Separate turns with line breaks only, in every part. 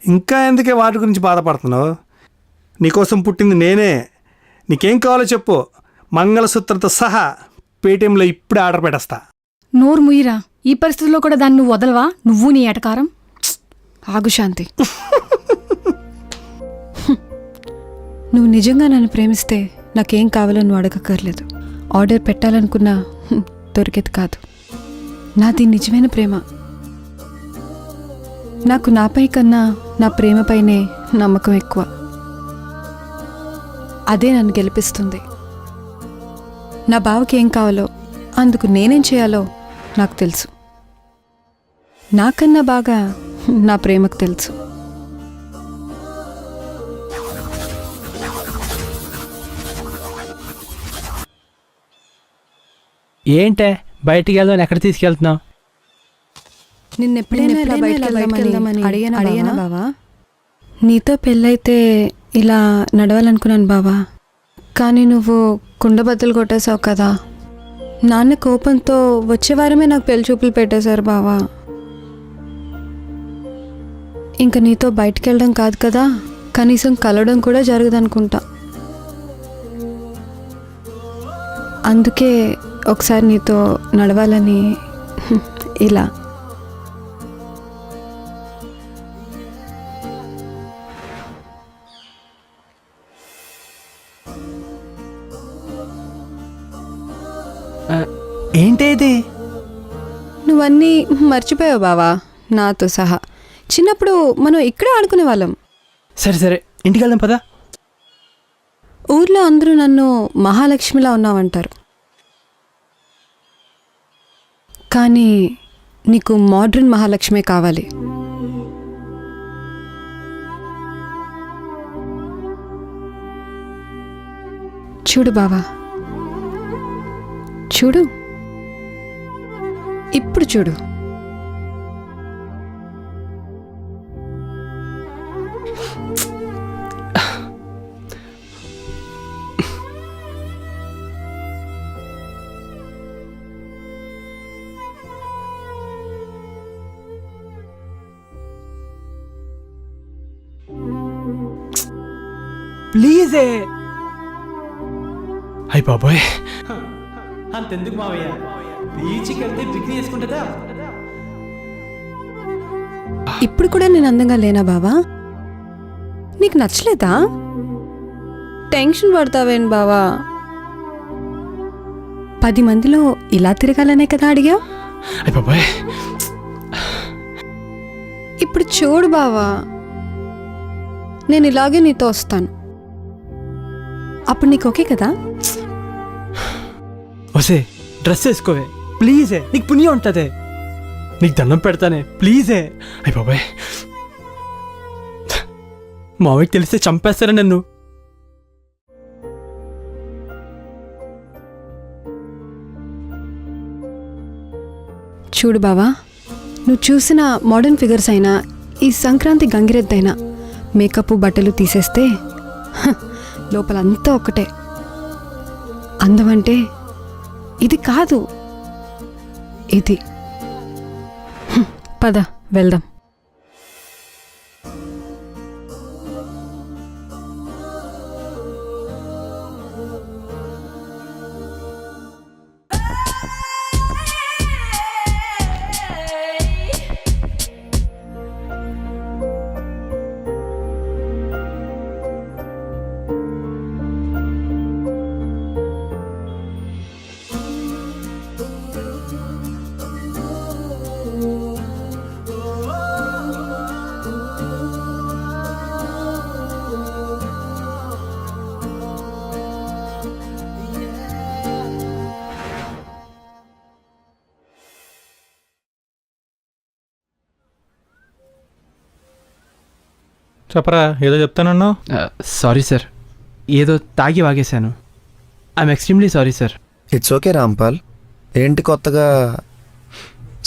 ఇంకా ఎందుకే వాటి గురించి బాధపడుతున్నావు? నీకోసం పుట్టింది నేనే. నీకేం కావాలో చెప్పు, మంగళసూత్రంతో సహా పేటీఎంలో ఇప్పుడే ఆర్డర్ పెట్టేస్తా.
నోరు ముయ్యిరా, ఈ పరిస్థితుల్లో కూడా దాన్ని నువ్వు వదలవా? నువ్వు నీ ఎటకారం. ఆగు శాంతి.
నువ్వు నిజంగా నన్ను ప్రేమిస్తే నాకేం కావాలో నువ్వు అడగక్కర్లేదు. ఆర్డర్ పెట్టాలనుకున్నా దొరికేది కాదు. నాది నిజమైన ప్రేమ. నాకు నాపై కన్నా నా ప్రేమపైనే నమ్మకం ఎక్కువ. అదే నన్ను గెలిపిస్తుంది. నా బావకి ఏం కావాలో, అందుకు నేనేం చేయాలో నాకు తెలుసు. నాకన్నా బాగా నా ప్రేమకు తెలుసు.
ఏంటే బయటికి వెళ్దాం, ఎక్కడ తీసుకెళ్తున్నావు?
నిన్నెప్పుడైనా ఇలా బయటికి వెళ్దామని అడిగానా బావా? నీతో పెళ్ళైతే ఇలా నడవాలనుకున్నాను బావా, కానీ నువ్వు కుండబద్దలు కొట్టేశావు కదా. నాన్న కోపంతో వచ్చే వారమే నాకు పెళ్లి చూపులు పెట్టేశారు బావా. ఇంక నీతో బయటికి వెళ్ళడం కాదు కదా, కనీసం కలవడం కూడా జరగదనుకుంటా. అందుకే ఒకసారి నీతో నడవాలని ఇలా.
ఏంటి ఇది?
నువ్వన్నీ మర్చిపోయావు బావా, నాతో సహా. చిన్నప్పుడు మనం ఇక్కడే ఆడుకునే వాళ్ళం.
సరే సరే, ఇంటికి వెళ్దాం పదా.
ఊర్లో అందరూ నన్ను మహాలక్ష్మిలా ఉన్నావంటారు, కానీ నీకు మోడ్రన్ మహాలక్ష్మే కావాలి. చూడు బావా, చూడు, ఇప్పుడు చూడు.
ప్లీజే. అయ్య బాబోయ్, అంతెందుకు మావయ్య, బీచ్కి వెళ్తే పిక్నిక్ చేసుకుంటుందా?
ఇప్పుడు కూడా నేను అందంగా లేనా బావా? నీకు నచ్చలేదా? టెన్షన్ పడతావేం బావా? 10 మందిలో ఇలా తిరగాలనే కదా అడిగా.
అయ్య బాబోయ్,
ఇప్పుడు చూడు బావా, నేను ఇలాగే నీతో వస్తాను. అప్పుడు నీకు ఓకే కదా?
వసే, డ్రెస్ వేసుకోవే ప్లీజే, నీకు పుణ్యం ఉంటుంది. నీకు దండం పెడతానే ప్లీజే. అయ్య బాబాయ్, మావయ్యకి తెలిస్తే చంపేస్తారా నన్ను.
చూడు బావా, నువ్వు చూసిన మోడర్న్ ఫిగర్స్ అయినా, ఈ సంక్రాంతి గంగిరెద్దైనా మేకప్ బట్టలు తీసేస్తే లోపల అంతా ఒకటే. అందమంటే ఇది కాదు, ఇది. పద వెళ్దాం.
చెప్పరా, ఏదో చెప్తానన్నావు?
సారీ సార్, ఏదో తాగి వాగేశాను. I'm extremely sorry sir.
It's okay Rampal. ఏంటి కొత్తగా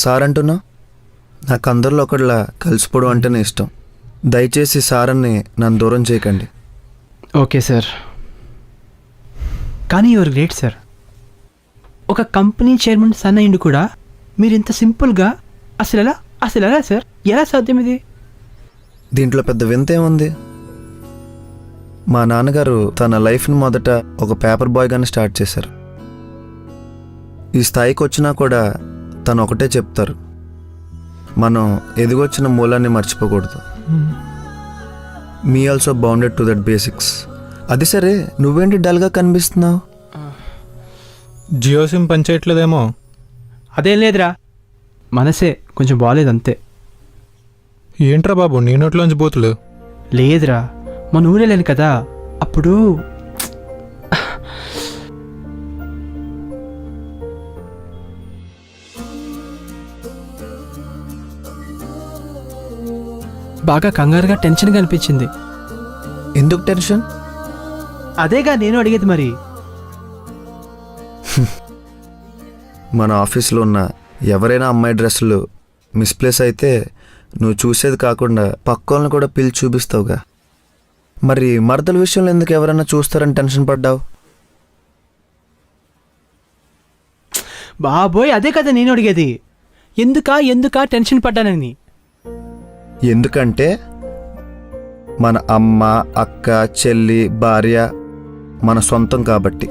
సార్ అంటున్నావు? నాకు అందరిలో ఒకటిలా కలిసిపోవడం అంటేనే ఇష్టం. దయచేసి సారన్ని నన్ను దూరం చేయకండి.
ఓకే సార్, కానీ యువర్ గ్రేట్ సార్. ఒక కంపెనీ చైర్మన్ సన్ అయ్యిండు కూడా మీరు ఇంత సింపుల్గా అసలు ఎలా సార్, ఎలా సాధ్యం ఇది?
దీంట్లో పెద్ద వింత ఏముంది? మా నాన్నగారు తన లైఫ్ని మొదట ఒక పేపర్ బాయ్గానే స్టార్ట్ చేశారు. ఈ స్థాయికి వచ్చినా కూడా తను ఒకటే చెప్తారు, మనం ఎదిగొచ్చిన మూలాన్ని మర్చిపోకూడదు. Me also bounded to that basics. అది సరే, నువ్వేంటి డల్గా కనిపిస్తున్నావు?
జియో సిమ్ పనిచేయట్లేదేమో.
అదేం లేదురా, మనసే కొంచెం బాగాలేదు అంతే.
ఏంట్రా బాబు నీ నోట్లోంచి బూతులు?
లేదురా, మన ఊరెళ్ళాను కదా అప్పుడు. బాగా కంగారుగా టెన్షన్గా అనిపించింది.
ఎందుకు టెన్షన్?
అదేగా నేను అడిగేది. మరి
మన ఆఫీస్లో ఉన్న ఎవరైనా అమ్మాయి డ్రెస్సులు మిస్ప్లేస్ అయితే నువ్వు చూసేది కాకుండా పక్కోళ్ళని కూడా పిలిచి చూపిస్తావుగా. మరి మరదల విషయంలో ఎందుకు ఎవరైనా చూస్తారని టెన్షన్ పడ్డావు?
బాబోయ్, అదే కదా నేను అడిగేది. ఎందుకా టెన్షన్ పడ్డానని.
ఎందుకంటే మన అమ్మ, అక్క, చెల్లి, భార్య మన సొంతం కాబట్టి.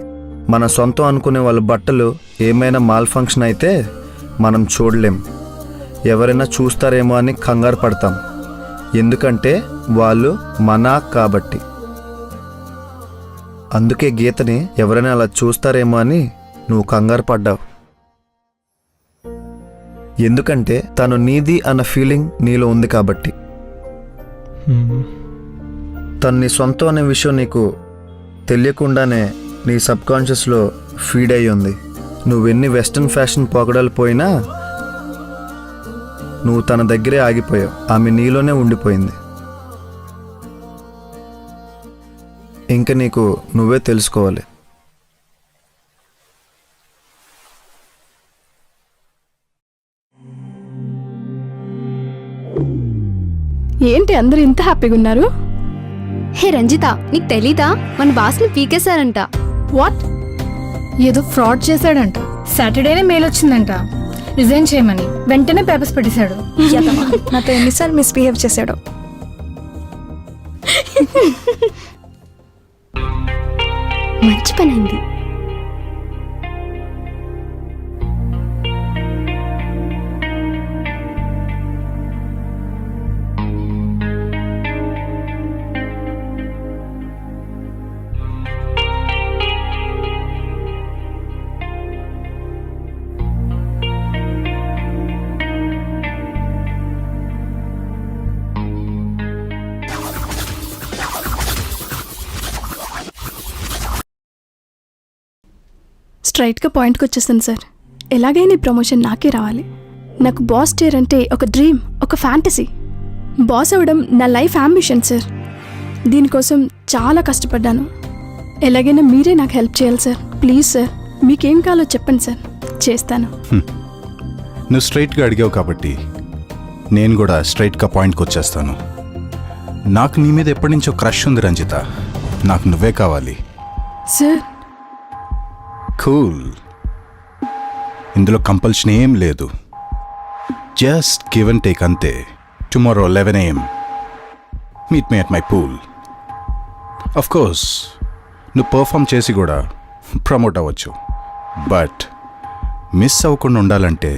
మన సొంతం అనుకునే వాళ్ళ బట్టలు ఏమైనా మాల్ ఫంక్షన్ అయితే మనం చూడలేం. ఎవరైనా చూస్తారేమో అని కంగారు పడతాం. ఎందుకంటే వాళ్ళు మన కాబట్టి. అందుకే గీతని ఎవరైనా అలా చూస్తారేమో అని నువ్వు కంగారు పడ్డావు. ఎందుకంటే తను నీది అన్న ఫీలింగ్ నీలో ఉంది కాబట్టి. తను నీ సొంతం అనే విషయం నీకు తెలియకుండానే నీ సబ్కాన్షియస్లో ఫీడ్ అయ్యి ఉంది. నువ్వెన్ని వెస్ట్రన్ ఫ్యాషన్ పోకడాలు పోయినా నువ్వు తన దగ్గరే ఆగిపోయావు. ఆమె నీలోనే ఉండిపోయింది. ఇంక నీకు నువ్వే తెలుసుకోవాలి.
ఏంటి అందరూ ఇంత హ్యాపీగా ఉన్నారు?
హే రంజిత, నీకు తెలీదా మన బాస్ని పీకేశారంట.
వాట్?
ఏదో ఫ్రాడ్ చేశాడంట. సాటర్డేనే మెయిల్ వచ్చిందంట రిజైన్ చేయమని. వెంటనే పేపర్స్ పెట్టేశాడు.
నాతో ఎన్నిసార్లు మిస్బిహేవ్ చేశాడు.
మంచి పని అయింది.
స్ట్రైట్గా పాయింట్కి వచ్చేస్తాను సార్. ఎలాగైనా ఈ ప్రమోషన్ నాకే రావాలి. నాకు బాస్ టేర్ అంటే ఒక డ్రీమ్, ఒక ఫ్యాంటసీ. బాస్ అవ్వడం నా లైఫ్ అంబిషన్ సార్. దీనికోసం చాలా కష్టపడ్డాను. ఎలాగైనా మీరే నాకు హెల్ప్ చేయాలి సార్. ప్లీజ్ సార్, మీకేం కావాలో చెప్పండి సార్, చేస్తాను.
నువ్వు స్ట్రైట్గా అడిగావు కాబట్టి నేను కూడా స్ట్రైట్గా పాయింట్కి వచ్చేస్తాను. నాకు నీ మీద ఎప్పటి నుంచో క్రష్ ఉంది రంజిత. నాకు నువ్వే కావాలి.
Sir
cool. ఇందులో కంపల్షన్ ఏం లేదు. జస్ట్ గివ్ అండ్ టేక్ అంతే. Tomorrow 11 AM meet me at my pool. Of course నువ్వు పర్ఫామ్ చేసి కూడా ప్రమోట్ అవ్వచ్చు. బట్ మిస్ అవ్వకుండా ఉండాలంటే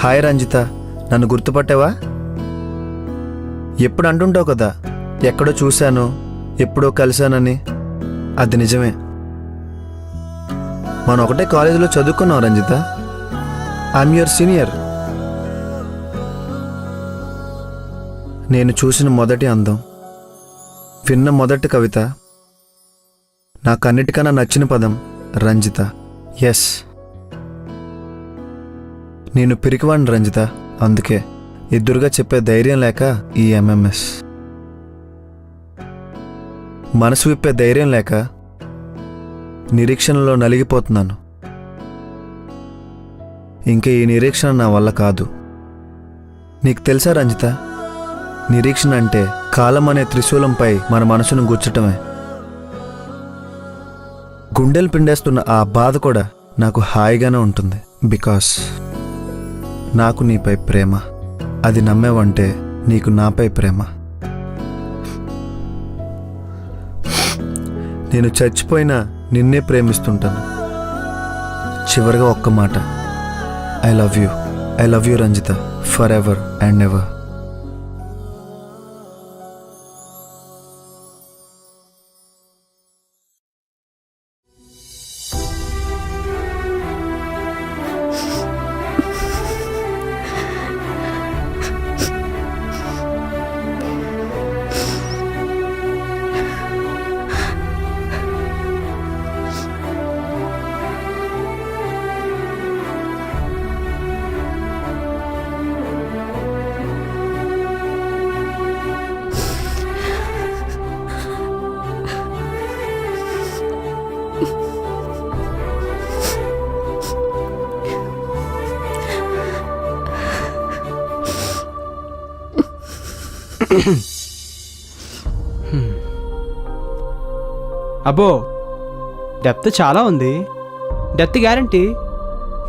హాయ్ రంజిత, నన్ను గుర్తుపట్టావా? ఎప్పుడు అంటుంటావు కదా, ఎక్కడో చూశాను, ఎప్పుడో కలిశానని. అది నిజమే. మనం ఒకటే కాలేజీలో చదువుకున్నాం రంజిత. I'm your senior. నేను చూసిన మొదటి అందం, విన్న మొదటి కవిత, నాకు అన్నిటికన్నా నచ్చిన పదం రంజిత. ఎస్, నేను పిరికివాడిని రంజిత. అందుకే ఎదురుగా చెప్పే ధైర్యం లేక ఈ ఎంఎంఎస్. మనసు విప్పే ధైర్యం లేక నిరీక్షణలో నలిగిపోతున్నాను. ఇంకా ఈ నిరీక్షణ నా వల్ల కాదు. నీకు తెలుసా రంజిత, నిరీక్షణ అంటే కాలం అనే త్రిశూలంపై మన మనసును గుచ్చటమే. గుండెలు పిండేస్తున్న ఆ బాధ కూడా నాకు హాయిగానే ఉంటుంది. బికాస్ నాకు నీపై ప్రేమ. అది నమ్మేవంటే నీకు నాపై ప్రేమ. నేను చచ్చిపోయినా నిన్నే ప్రేమిస్తుంటాను. చివరిగా ఒక్క మాట, I love you. I love you Ranjitha, for ever and ever.
అబ్బో, డెప్త్ చాలా ఉంది. Depth guarantee.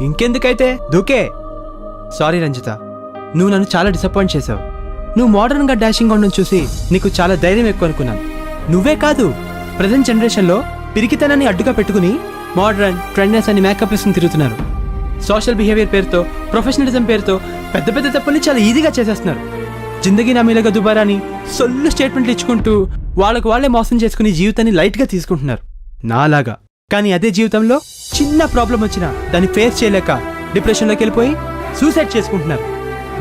ఇంకెందుకైతే దూకే. సారీ రంజిత, నువ్వు నన్ను చాలా డిసప్పాయింట్ చేసావు. నువ్వు మోడర్న్గా డాషింగ్ ఉండడం చూసి నీకు చాలా ధైర్యం ఎక్కువ అనుకున్నాను. నువ్వే కాదు, ప్రజెంట్ జనరేషన్లో పిరికితనాన్ని అడ్డుగా పెట్టుకుని మోడర్న్ ట్రెండ్నెస్ అని మేకప్ వేసుకుని తిరుగుతున్నారు. సోషల్ బిహేవియర్ పేరుతో, ప్రొఫెషనలిజం పేరుతో పెద్ద పెద్ద తప్పుల్ని చాలా ఈజీగా చేసేస్తున్నారు. జిందగీ నా మీలగా దుబారాని సొల్లు స్టేట్మెంట్లు ఇచ్చుకుంటూ వాళ్ళకు వాళ్ళే మోసం చేసుకుని జీవితాన్ని లైట్గా తీసుకుంటున్నారు నాలాగా. కానీ అదే జీవితంలో చిన్న ప్రాబ్లం వచ్చినా దాన్ని ఫేస్ చేయలేక డిప్రెషన్లోకి వెళ్ళిపోయి సూసైడ్ చేసుకుంటున్నారు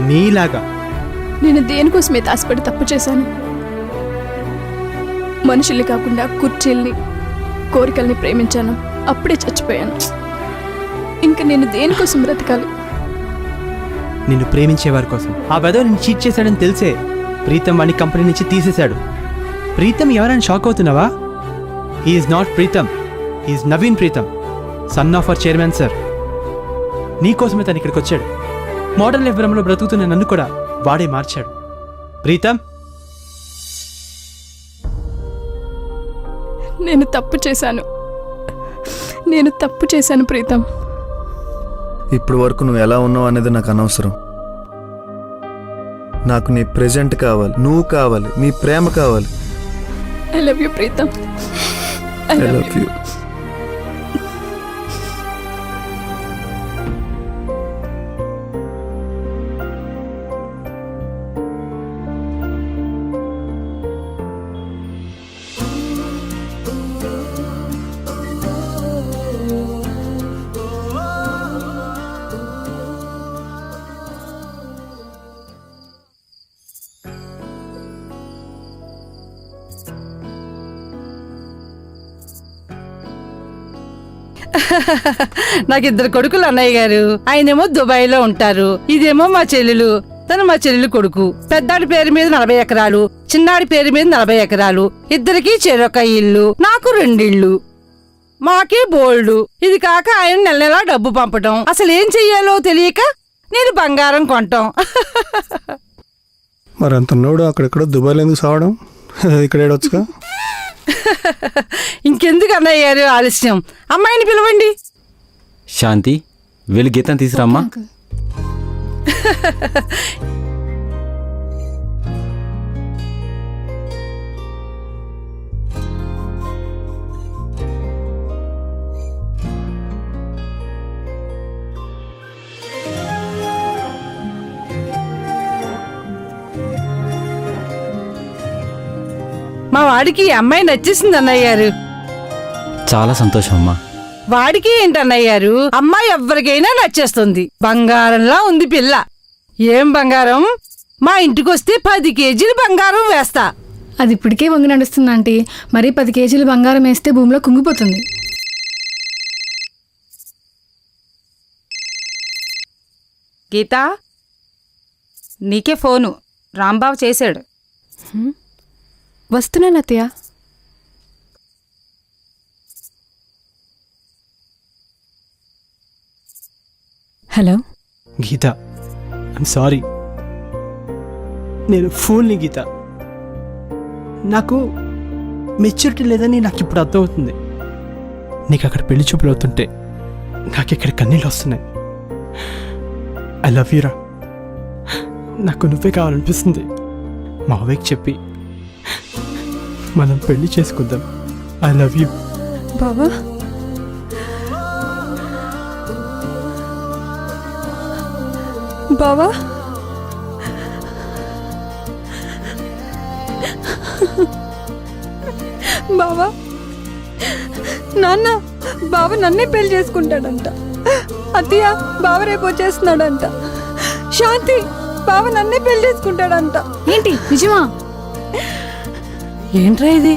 నీలాగా.
నేను దేనికోసమే ఆశపడి తప్పు చేశాను. మనుషుల్ని కాకుండా కుర్చీల్ని, కోరికల్ని ప్రేమించాను. అప్పుడే చచ్చిపోయాను. ఇంకా నేను దేనికోసం బ్రతకాలి?
నిన్ను ప్రేమించేవారి కోసం. ఆ వెధవ నిన్ను చీట్ చేశాడని తెలిసే ప్రీతం వాడిని కంపెనీ నుంచి తీసేశాడు. ప్రీతం ఎవరైనా షాక్ అవుతున్నావా? He's not Preetham, he's Naveen Preetham, son of our chairman sir. నీకోసమే తను ఇక్కడికి వచ్చాడు. మోడర్న్ లైఫ్ భ్రమలో బ్రతుకుతున్న నన్ను కూడా వాడే మార్చాడు. ప్రీతం,
నేను తప్పు చేశాను ప్రీతం.
ఇప్పుడు వరకు నువ్వు ఎలా ఉన్నావు అనేది నాకు అనవసరం. నాకు నీ ప్రెజెంట్ కావాలి, నువ్వు కావాలి, నీ ప్రేమ కావాలి.
I love you Preetam.
I love you.
నాకు 2 కొడుకులు అన్నయ్య గారు. ఆయనేమో దుబాయ్లో ఉంటారు. ఇదేమో మా చెల్లెలు. తను మా చెల్లెలు కొడుకు. పెద్దాడి పేరు మీద 40 ఎకరాలు, చిన్నాడి పేరు మీద 40 ఎకరాలు. ఇద్దరికి చెరొక ఇల్లు, నాకు 2 ఇళ్ళు. మాకే బోల్డు. ఇది కాక ఆయన నెల నెలా డబ్బు పంపటం. అసలు ఏం చెయ్యాలో తెలియక నేను బంగారం కొంటాం.
మరి అంత నోడు అక్కడెక్కడో దుబాయ్లో ఎందుకు సావడం? ఇక్కడ ఏడొచ్చుగా.
ఇంకెందుకు అన్నయ్య గారు ఆలస్యం? అమ్మాయిని పిలవండి.
శాంతి, వెళ్ళి గీతం తీసురామ్మా.
మా వాడికి ఈ అమ్మాయి నచ్చేసింది అన్నయ్య గారు.
చాలా సంతోషం అమ్మా.
వాడికి ఏంటి అన్నయ్య గారు, అమ్మాయి ఎవరికైనా నచ్చేస్తుంది. బంగారంలా ఉంది పిల్ల. ఏం బంగారం, మా ఇంటికొస్తే 10 కేజీలు బంగారం వేస్తా.
అది ఇప్పటికే వంగి నడుస్తుంది ఆంటీ. మరీ 10 కేజీలు బంగారం వేస్తే భూమిలో కుంగిపోతుంది.
గీతా, నీకే ఫోను రాంబాబు చేశాడు.
వస్తున్నాను అత్తయ్య. Hello
Geeta, I'm sorry. నేను ఫూల్ని గీత. నాకు మెచ్యూరిటీ లేదని నాకు ఇప్పుడు అర్థమవుతుంది. నీకు అక్కడ పెళ్లి చూపులు అవుతుంటే నాకు ఇక్కడ కన్నీళ్ళు వస్తున్నాయి. ఐ లవ్ యూరా. నాకు నువ్వే కావాలనిపిస్తుంది. మావయ్యకి చెప్పి మనం పెళ్లి చేసుకుందాం. I love you.
బావా, బావా, బావా, నాన్న, బావ నన్నే పెళ్లి చేసుకుంటాడంట. అత్తయ్య, బావ రేపు వచ్చేస్తున్నాడంట. శాంతి, బావ నన్నే పెళ్లి చేసుకుంటాడంట.
ఏంటి నిజమా?
ఏంట్రా ఇది?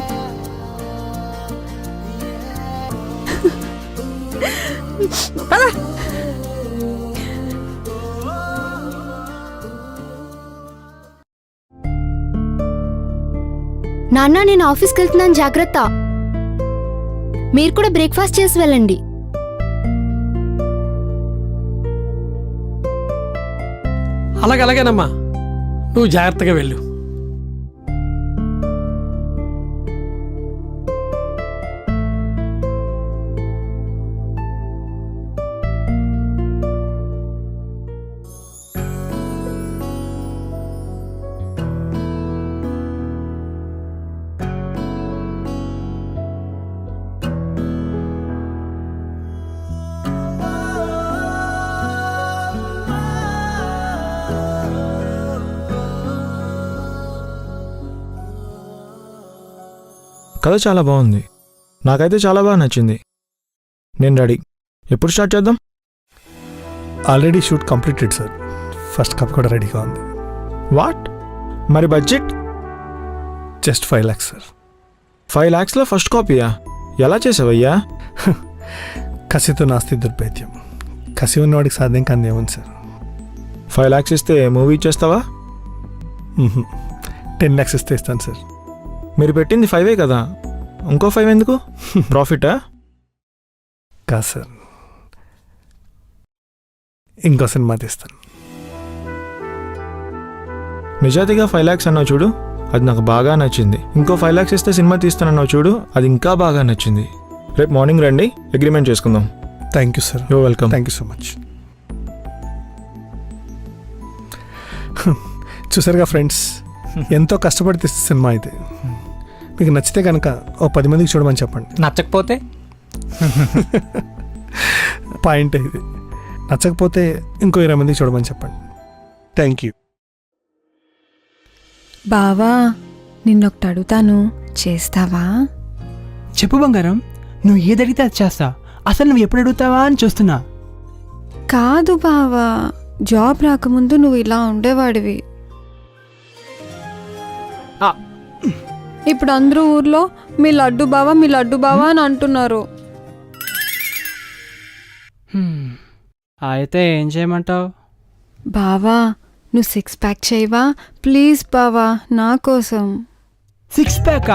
పద.
నాన్న, నేను ఆఫీస్కి వెళ్తున్నాను, జాగ్రత్త. మీరు కూడా బ్రేక్ఫాస్ట్ చేసి వెళ్ళండి.
అలాగేనమ్మా, నువ్వు జాగ్రత్తగా వెళ్ళు.
కథ చాలా బాగుంది. నాకైతే చాలా బాగా నచ్చింది. నేను రెడీ. ఎప్పుడు స్టార్ట్ చేద్దాం?
Already shoot completed sir. First cup కూడా రెడీగా ఉంది.
వాట్? మరి బడ్జెట్?
Just 5 lakhs sir.
5 lakhsలో ఫస్ట్ కాపీయా? ఎలా చేసావయ్యా?
కసితో నాస్తి దుర్భేద్యం. కసి ఉన్నవాడికి సాధ్యం కానీ ఏముంది సార్.
5 lakhs ఇస్తే మూవీ ఇచ్చేస్తావా?
10 lakhs ఇస్తే ఇస్తాను సార్.
మీరు పెట్టింది 5 కదా, ఇంకో 5 ఎందుకు? ప్రాఫిటా?
కాదు సార్, ఇంకో సినిమా తీస్తాను.
నిజాతిగా 5 lakhs అన్నావు చూడు, అది నాకు బాగా నచ్చింది. ఇంకో 5 lakhs ఇస్తే సినిమా తీస్తానన్నావు చూడు, అది ఇంకా బాగా నచ్చింది. రేపు మార్నింగ్ రండి, అగ్రిమెంట్ చేసుకుందాం.
Thank you sir.
You're welcome.
Thank you so much. చూసారుగా ఫ్రెండ్స్, ఎంతో కష్టపడి తీస్తే సినిమా అయితే. మీకు నచ్చితే కనుక ఓ 10 మందికి చూడమని చెప్పండి.
నచ్చకపోతే
పాయింట్ ఇది. నచ్చకపోతే ఇంకో 20 మందికి చూడమని చెప్పండి. Thank you.
బావా, నిన్నొకటి అడుగుతాను, చేస్తావా?
చెప్పు బంగారం, నువ్వు ఏది అడిగితే అది చేస్తా. అసలు నువ్వు ఎప్పుడు అడుగుతావా అని చూస్తున్నా.
కాదు బావా, జాబ్ రాకముందు నువ్వు ఇలా ఉండేవాడివి. ఇప్పుడు అందరూ ఊర్లో మీ లడ్డు బావా, మీ లడ్డు బావా అని అంటున్నారు.
అయితే ఏం చేయమంటావు?
బావా, నువ్వు 6 pack చేయవా ప్లీజ్ బావా, నా కోసం.
6 pack?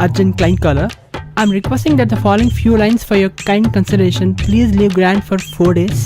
Urgent client caller. I'm requesting that the following few lines for your kind consideration. Please leave grant for 4 days.